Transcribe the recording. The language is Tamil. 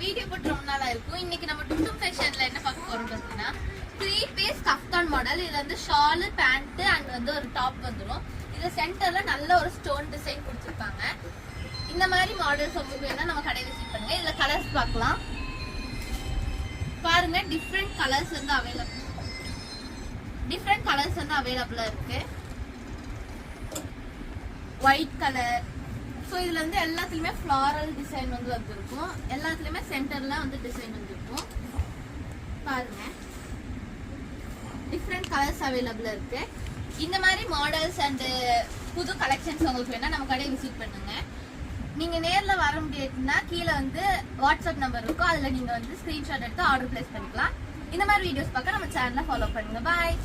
வீடியோ போட்டு ரொம்ப நாளா இருக்கும். இன்னைக்கு நம்ம டுட்டும் ஃபேஷன்ல என்ன பார்க்க போறோம் பார்த்தீங்கன்னா 3 பீஸ் கஃப்தான் மாடல். இதுல வந்து ஷால், பேண்ட் அண்ட் வந்து ஒரு டாப் வந்துடும். இதுல சென்டர்ல நல்ல ஒரு ஸ்டோன் டிசைன் கொடுத்துருப்பாங்க. இந்த மாதிரி மாடல்ஸ் உங்களுக்கு வேணா நம்ம கடையை விசிட் பண்ணுங்க. இதுல கலர்ஸ் பார்க்கலாம். பாருங்க, டிஃப்ரெண்ட் கலர்ஸ் வந்து அவைலபிளா இருக்கு. White colour. ஸோ இதுல வந்து எல்லாத்துலயுமே ஃப்ளாரல் டிசைன் வந்து வந்திருக்கும். எல்லாத்துலயுமே சென்டர்ல வந்து டிசைன் வந்திருக்கும். பாருங்க, டிஃப்ரெண்ட் கலர்ஸ் அவைலபிளா இருக்கு. இந்த மாதிரி மாடல்ஸ் அண்ட் புது கலெக்ஷன்ஸ் உங்களுக்கு வேணா நம்ம கடையை விசிட் பண்ணுங்க. நீங்க நேர்ல வர முடியாதுன்னா கீழே வந்து வாட்ஸ்அப் நம்பர் இருக்கும். அதுல நீங்க வந்து ஸ்கிரீன்ஷாட் எடுத்து ஆர்டர் பிளேஸ் பண்ணிக்கலாம். இந்த மாதிரி வீடியோஸ் பார்க்க நம்ம சேனலை ஃபாலோ பண்ணுங்க. பாய்.